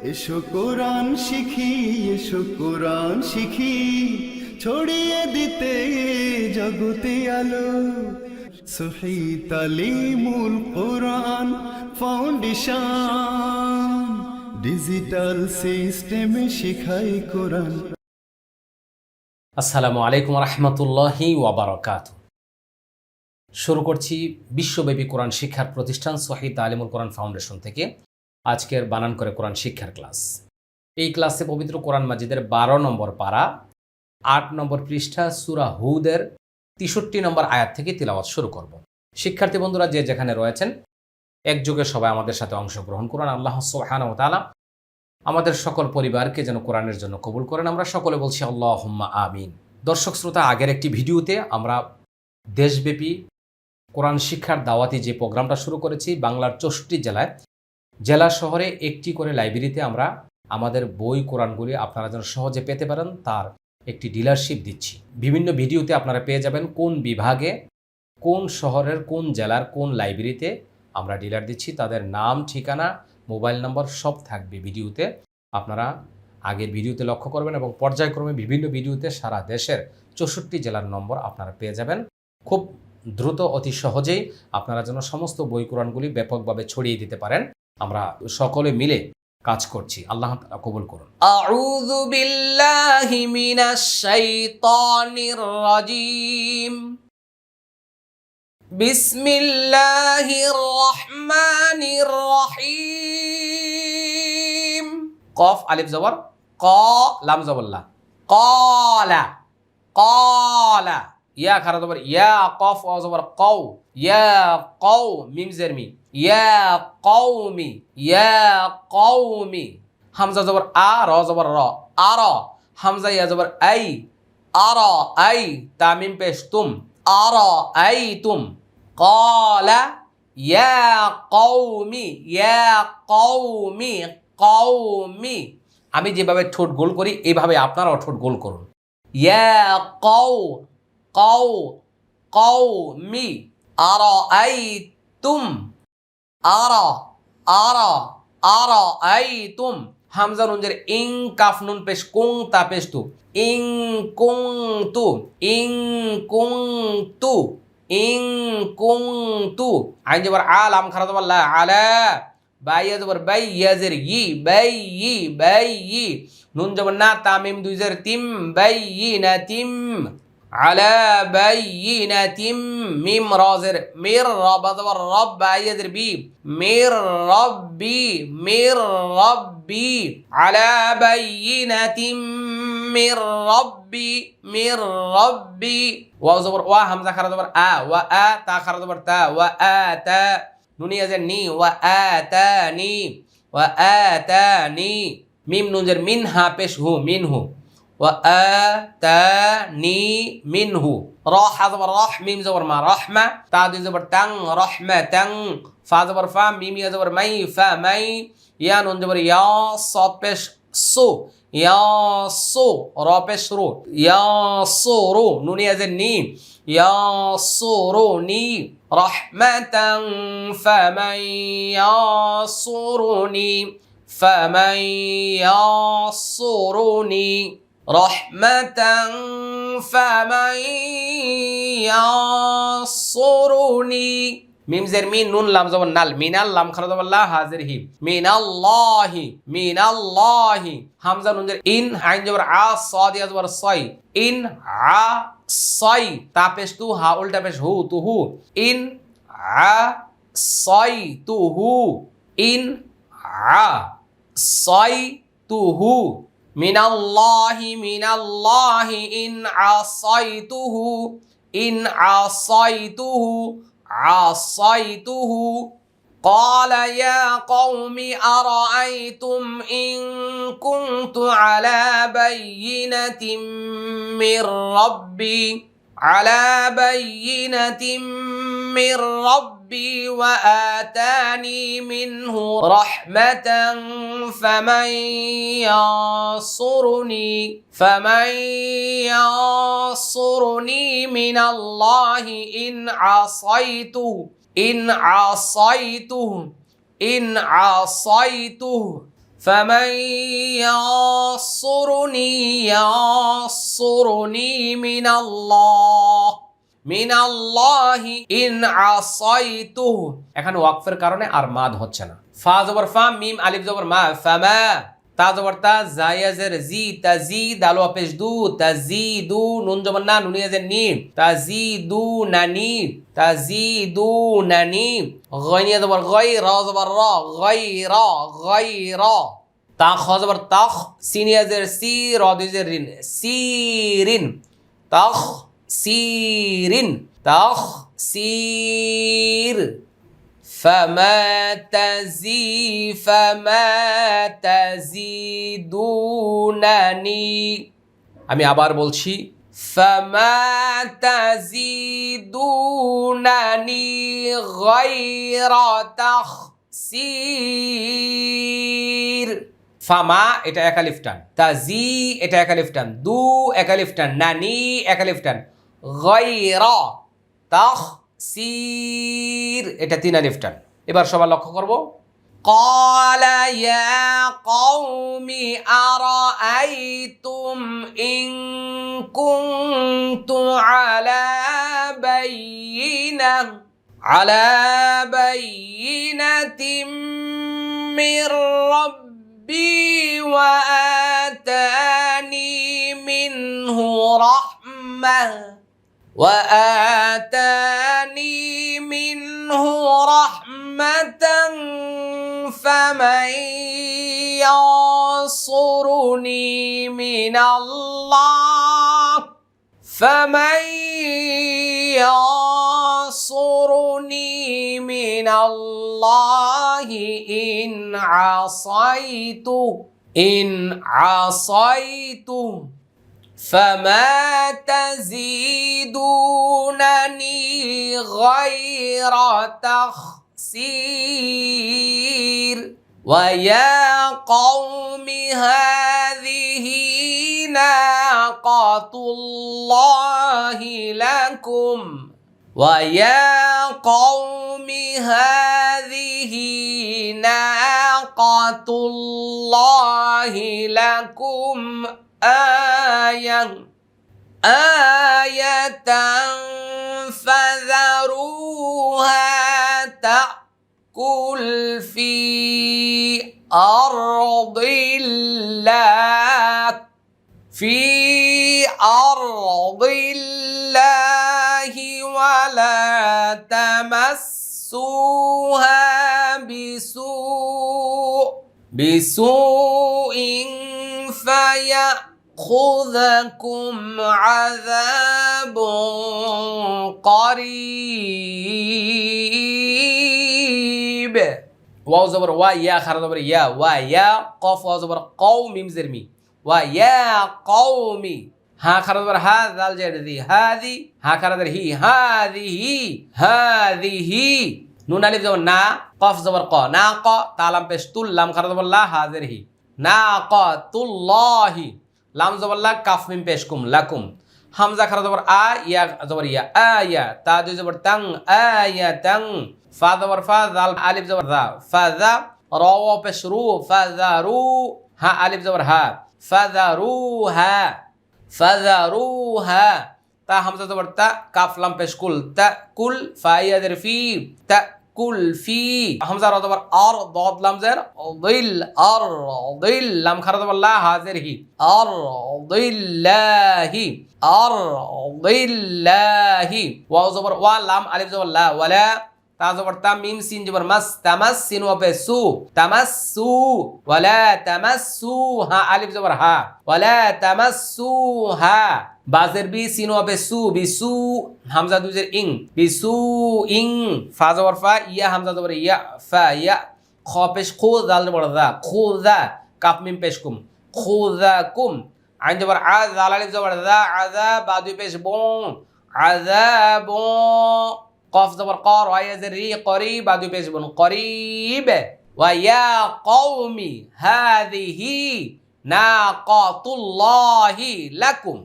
এসো কোরআন শিখি, এসো কোরআন শিখি, ছড়িয়ে দিতে জগতে আলো। সহি তালিমুল কোরআন ফাউন্ডেশন, ডিজিটাল সিস্টেমে শিখাই কোরআন। আসসালামু আলাইকুম রহমতুল্লাহি ওয়াবারাকাতুহু। শুরু করছি বিশ্বব্যাপী কোরআন শিক্ষার প্রতিষ্ঠান সহি তালিমুল কোরআন ফাউন্ডেশন থেকে আজকের বানান করে কোরআন শিক্ষার ক্লাস। এই ক্লাসে পবিত্র কোরআন মাজিদের 12 নম্বর পারা 8 নম্বর পৃষ্ঠা সূরা হুদের 63 নম্বর আয়াত থেকে তিলাওয়াত শুরু করব। শিক্ষার্থী বন্ধুরা যে যেখানে রয়েছেন একযোগে সবাই আমাদের সাথে অংশগ্রহণ করুন। আল্লাহ সুবহানাহু ওয়া তাআলা আমাদের সকল পরিবারকে যেন কোরআনের জন্য কবুল করেন। আমরা সকলে বলছি আল্লাহুম্মা আমিন। দর্শক শ্রোতা, আগের একটি ভিডিওতে আমরা দেশব্যাপী কোরআন শিক্ষার দাওয়াতি যে প্রোগ্রামটা শুরু করেছি, বাংলার 64 জেলায় জেলা শহরে একটি করে লাইব্রেরিতে আমরা আমাদের বই কোরআনগুলি আপনারা যেন সহজে পেতে পারেন তার একটি ডিলারশিপ দিচ্ছি। বিভিন্ন ভিডিওতে আপনারা পেয়ে যাবেন কোন বিভাগে, কোন শহরের, কোন জেলার, কোন লাইব্রেরিতে আমরা ডিলার দিচ্ছি, তাদের নাম, ঠিকানা, মোবাইল নম্বর সব থাকবে ভিডিওতে। আপনারা আগের ভিডিওতে লক্ষ্য করবেন এবং পর্যায়ক্রমে বিভিন্ন ভিডিওতে সারা দেশের 64 জেলার নম্বর আপনারা পেয়ে যাবেন। খুব দ্রুত, অতি সহজেই আপনারা যেন সমস্ত বই কোরআনগুলি ব্যাপকভাবে ছড়িয়ে দিতে পারেন। আমরা সকলে মিলে কাজ করছি। আল্লাহ তাআলা কবুল করুন। আউযু বিল্লাহি মিনাশ শাইতানির রাজীম। বিসমিল্লাহির রহমানির রহিম। কফ আলিফ জবর ক, লাম জবর লা, ক্বালা ক্বালা। ইয়া খারা জবর ইয়া, কফ ওয়া জবর কও, ইয়া কও, মিম জের মি, ইয়া কওমি, ইয়া কওমি। হামজা জবর আ, র জবর র, আর। হামজা ইয়া জবর আই, আর আই, তা মিম পেশ তুম, আর আই তুম। ক্বালা ইয়া কওমি, ইয়া কওমি, কওমি। আমি যেভাবে ঠোঁট গোল করি এইভাবে আপনারাও ঠোঁট গোল করুন। ইয়া কও কও কওমি, আর আই তুম, আর আর আর আই তুম। হামজা নুনজের ইং, কাফ নুন পেশ কুং, তা পেশ তু, ইং কুং তু, ইং কুং তু, ইং কুং তু। আইন জবর আ, লাম খারা জবর লা, আলা। বাইয়া জবর বাই, ইয়াজের ই, বাই ই, বাই ই। নুন জবর না, তামিম দুইজের তিম, বাই ই না তিম, আলা বাই ই না তিম। মিম রজের মির, রব জবর রব, বাইয়াজের বি, মির রব্বি, মির রব্বি, আলা বাই ই না তিম মির রব্বি, মির রব্বি। ওয়া জবর ওয়া, হামজা খারা জবর আ, ওয়া আ, তা খারা জবর তা, ওয়া আ তা। নুনিয়া জের নি, ওয়া আ তা নি, ওয়া আ তা নি। মিম নুনজের মিন, হা পেশ হু, মিন হু, ওয়া আ তা নি মিন হু। র হা জবর রহ, মিম জবর মা, রহমা। তা দুই জবর তাং, রহমা তাং। ফা জবর ফা, মিম ইয়া জবর মাই, ফা মাই। ইয়া নুন জবর ইয়া, সদ পেশ সু, ইয়া সু, র পেশ রু, ইয়া সু রু। নুনিয়া জের নি, ইয়া সু রু নি। রহমাতাং ফামান ইয়াসুরুনি, ফামান ইয়াসুরুনি। রহমাতাং ফামান ইয়াসুরুনি। মিম জের মিন, নুন লাম জবর নাল, মিনাল, লাম খারা জবর লা, হাজের হি, মিনাল্লাহি, মিনাল্লাহি। হামজা নুন জের ইন, আইন জবর আ, সাদ ইয়া জবর সাই, ইন আ সাই, তা পেশ তু, হা উল্টা পেশ হু, তু হু, ইন আ সাই তু হু, ইন আ সাই তু হু। মিনাল্লাহি, মিনাল্লাহি, ইন আসাইতুহু, ইন আসাইতুহু, আসাইতুহু। قال يا قوم أرأيتم إن كنت على بينة من ربي، على بينة من ربي وآتاني منه رحمة فمن ينصرني، فمن ينصرني من الله إن عصيته، إن عصيته، إن عصيته। فمن ينصرني من الله إن عصيته। এখানে ওয়াকফের কারণে আর মাদ হচ্ছে না। ফা জবর ফা, মিম আলিফ জবর মা, ফামা। তা জবর তা, জায়াজের জি, তাজিদ আলু পেশ দু, তাজিদু, নুন জবর না, নুন ইয়াজের নি, তাজিদু নানি, তাজিদু নানি। গয়নিয়া জবর গয়, রা জবর রা, গয়রা, গয়রা। তা খ জবর তাখ, সিন ইয়াজের সি, রা দুইজের রিন, সিরিন, তাখ সিরিন, তাখ সির। فما تزيدونني আমি আবার বলছি فما تزيدونني غير تخسير। ফামা এটা একালিফ টান, তাজি এটা একালিফ টান, দু একালিফ টান, নানি একালিফ টান, গায়রা তাখসির এটা তিন আলিফ টান। এবার সবাই লক্ষ্য করব। قال يا قوم أرأيتم إن كنت على بينة من ربي وآتاني منه رحمة فمن ينصرني من الله إن عصيته فما تزيدونني غير تخسير ويا قوم هذه ناقة الله لكم آية فذروها تأكل في أرض الله ولا تمسوها بسوء فيأخذكم عذاب قريب। ওয়াও জবর ওয়া, ইয়া খারা জবর ইয়া, ওয়া ইয়া, কফ ওয়া জবর কও, মিম জের মি, ওয়া ইয়া কওমি। হা খারা জবর হা, দাল জের দি, হাদি, হা খারা জবর হি, হাদিহি। নুন আলিফ জবর না, কফ জবর ক, না ক, তালাম পেশ তুল, লাম খারা জবর লা, হাজের হি, না ক তুল্লাহি, লাম জবর লা, কাফ মিম পেশ কুম, লাকুম। হামজা খারা জবর আ, ইয়া জবর ইয়া, আয়া, তা দুই জবর তাং, আয়া তাং। ফা জবর ফা, জাল আলিফ জবর দা, ফাজা, র ওয়া পেশ রু, ফাজারু, হা আলিফ জবর হা, ফাজারুহা। তা হামজা জবর তা, কাফ লাম পেশ কুল, তাকুল, ফা ইয়াদের ফি, তাকুল ফি। হামজা র জবর আর, দাদ লাম জের দিল, আর দিল, লাম খারা জবর লা, হাজের হি, আর দিল্লাহি, আর দিল্লাহি। ওয়াও জবর ওয়া, লাম আলিফ জবর লা, ওয়ালা, তা জবর তা, মিম সিন জবর মাস, তামাস, সিন ওয়া পেশ সু, তামাসসু, ওয়ালা তামাসসু, হা আলিফ জবর হা, ওয়ালা তামাসসুহা। বাজের বি, সিন ওয়া পেশ সু, বিসু, হামজা দুজের ইং, বিসু ইং। ফা জবর ফা, ইয়া হামজা জবর ইয়া, ফা ইয়া, খ পেশ খু, দাল জবর দা, খুযা, কাফ মিম পেশ কুম, খুযাকুম। আইন জবর আ, জাল আলিফ জবর দা, আযা, বা দুই পেশ বং, আযাবুন। কফ জবর ক, র ইয়াজের রি, করিব, বা দুই পেশ বন, করিব। ওয়া ইয়া কওমি হাযিহি নাকাতুল্লাহি লাকুম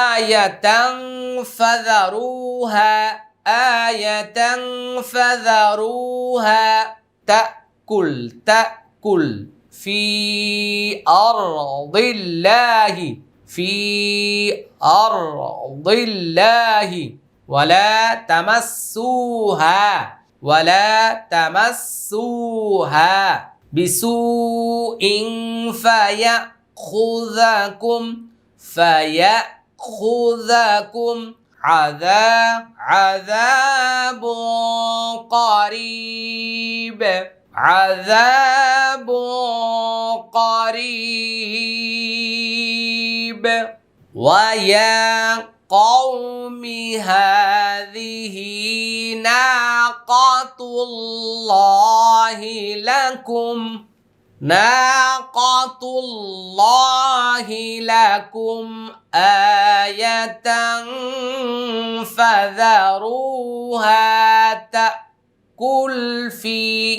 আয়াতান ফাযারুহা তাকুল في أرض الله في أرض الله ولا تمسوها بسوء فيأخذكم عذاب قريب ويا قوم هذه ناقة الله لكم آية فذروها تأكل في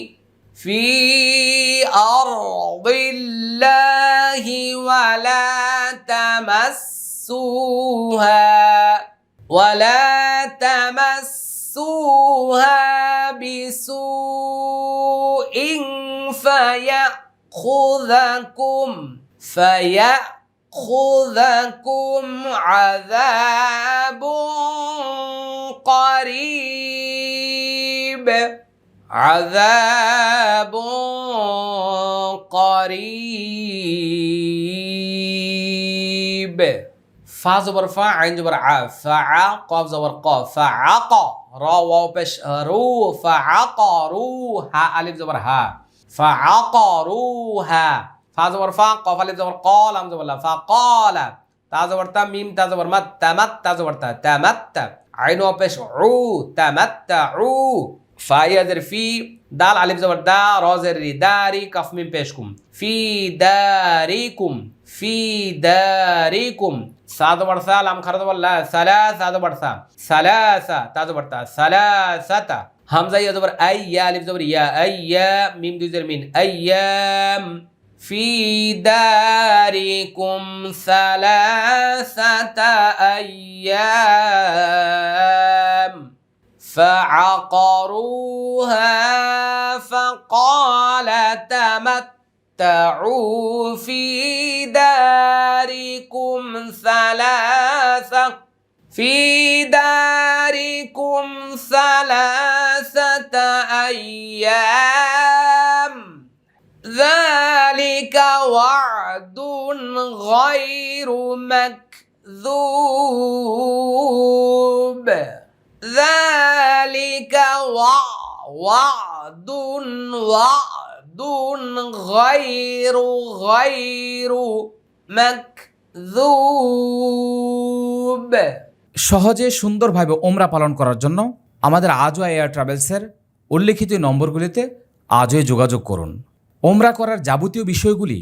أرض الله ولا تمسوها بسوء فيأخذكم عذاب قريب ফা জবর ফা আইন জবর আ ফা কফ জবর ক ফা ক র ওয়াও পেশ রু ফা রু হা আলিফ জবর হা ফা রু হা ফা জবর ফা কফ আলিফ জবর ক লাম জবর লা ফা কলা তা জবর তা মিম তা জবর মাত তামাত তা জবর তা তামাত্তা আইন ওয়াও পেশ উ তামাত্তা উ ফা ইয়া জের ফি দাল আলিফ জবর দা র জের রি দারি কাফ মিম পেশ কুম ফি দারিকুম সাদ বর্ষা লাম খারদ বল্লা সালাসা বর্ষা সালাসা তাজ বর্তা সালাসাতা হামজা ইয়া জবর আই ইয়া আলিফ জবর ইয়া আইয়া মিম দুই জের মিন আইয়াম ফি দারিকুম সালাসাতা আইয়াম فعقروها فقال تمتعوا في داركم ثلاثة أيام ذلك وعد غير مكذوب ذلك وعد غير مكذوب সহজে সুন্দরভাবে ওমরা পালন করার জন্য আমাদের আজওয়া এয়ার ট্রাভেলসের উল্লেখিত নম্বরগুলিতে আজই যোগাযোগ করুন। ওমরা করার যাবতীয় বিষয়গুলি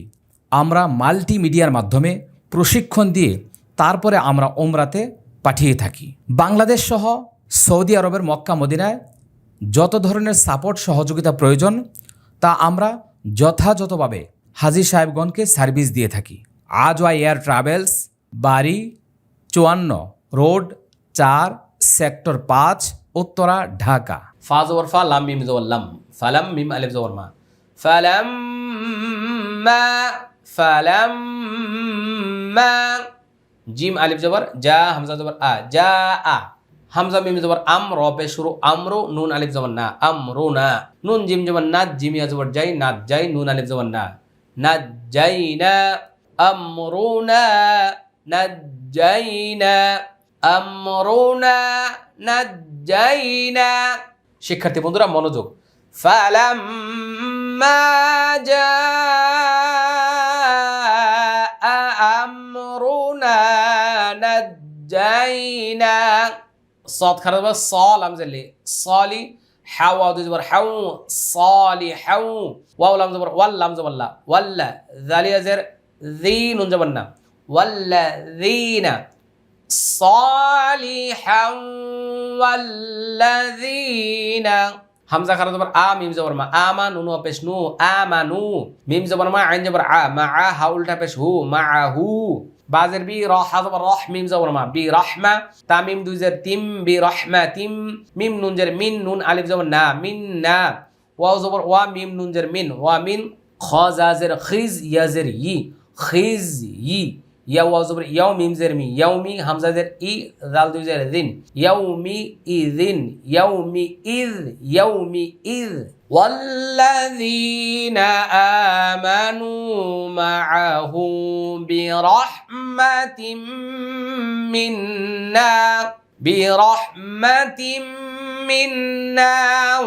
আমরা মাল্টিমিডিয়ার মাধ্যমে প্রশিক্ষণ দিয়ে তারপরে আমরা ওমরাতে পাঠিয়ে থাকি। বাংলাদেশ সহ সৌদি আরবের মক্কা মদিনায় যত ধরনের সাপোর্ট সহযোগিতা প্রয়োজন তা আমরা যথাযথভাবে হাজী সাহেবগণকে সার্ভিস দিয়ে থাকি। আজওয়া এয়ার ট্রাভেলস, বাড়ি 54 রোড 4 সেক্টর 5 উত্তরা, ঢাকা। ফা জবর ফা লাম মিম জবর লাম ফালাম মিম আলিফ জবর মা ফালাম্মা জিম আলিফ জবর জা হামজা জবর আ জা আ হামজা মিম জবর আম র পেশ শুরু আমরু নুন আলিফ জবর না আমরুনা নুন জিম জবর নাত জিম ইয়া জবর জাই নাত জাই নুন আলিফ জবর না নাজাইনা আমরুনা নাজাইনা। শিক্ষার্থী বন্ধুরা মনোযোগ। ফালাম্মা জাআ আমরুনা নাজাইনা صاد খারাপ হবে সল আমজালি সলি হাওয়া দুই জবর হাউ সলি হাউ ওয়াও লাম জবর ওয়াল লাম জবর লা ওয়াল্লা যালিয়া জের জি নুন জবর না ওয়াল্লাযীনা সালিহান ওয়াল্লাযীনা হামজা খারাপ জবর আ মিম জবর মা আমা নুন পেশ নু আমানু মিম জবর মা আইন জবর আ মা আ হা উল্টা পেশ হু মাআহু বাজের বি র হা জবর রহ মিম জবর মা বি রহমা তামিম দুই জের তিম বি রহমাতিম মিম নুন জের মিন নুন আলিফ জবর না মিন না ওয়াও জবর ওয়া মিম নুন জের মিন ওয়া মিন খ জাজের খিজ ইয়াজের ই খিজ ই ইয়া ওয়াও জবর ইয়াও মিম জের মি ইয়াউমি হামজা জের ই জাল দুই জের দিন ইয়াউমি ইদিন ইয়াউমি ইদ والذين آمنوا معه برحمة منا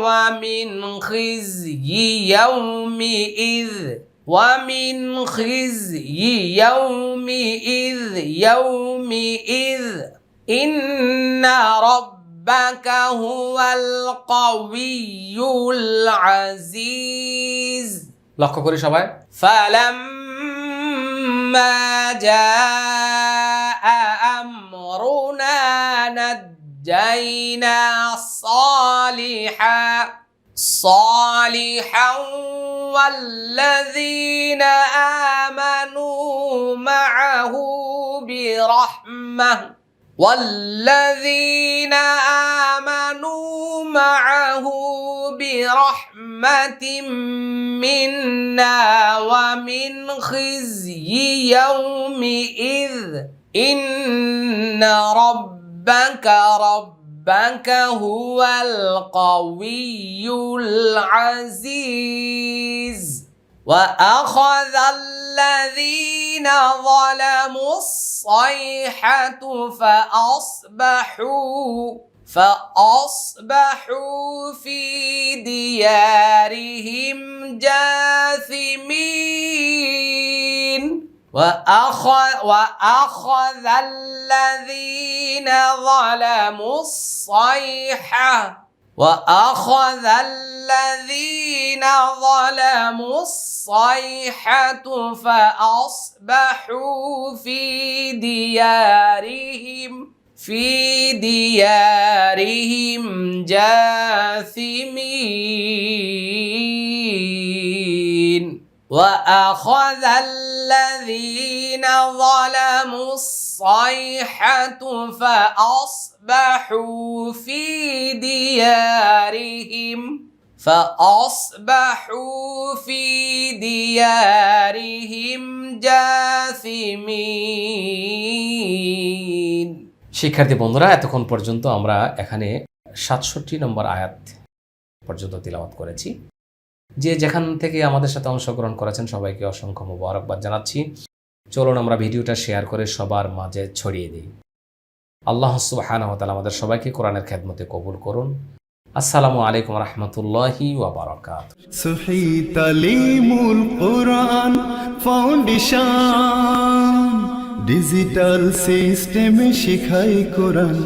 ومن خزي يومئذ إن ربك هو القوي العزيز লক্ষ্য করি সবাই فلما جاء أمرنا نجينا صالحا والذين آمنوا معه برحمة منا ومن خزي يومئذ إن ربك هو القوي العزيز وأخذ الذين ظلموا الصيحة فأصبحوا في ديارهم جاثمين وأخذ الذين ظلموا الصيحة فأصبحوا في ديارهم جاثمين وأخذ الذين ظلموا الصيحة فأصبحوا في ديارهم جاثمين শিক্ষার্থী বন্ধুরা, এতক্ষণ পর্যন্ত আমরা এখানে ৬৭ নম্বর আয়াত পর্যন্ত তিলাওয়াত করেছি। যে যেখান থেকে আমাদের সাথে অংশগ্রহণ করেছেন সবাইকে অসংখ্য মোবারকবাদ জানাচ্ছি। চলুন আমরা ভিডিওটা শেয়ার করে সবার মাঝে ছড়িয়ে দিই। আল্লাহ সুবহানাহু ওয়া তাআলা আমাদের সবাইকে কোরআনের খেদমতে কবুল করুন। আসসালামু আলাইকুম রাহমাতুল্লাহি ওয়া বারাকাতুহু। সহি তালিমুল কোরআন ফাউন্ডেশন ডিজিটাল সিস্টেমে শেখায় কোরআন।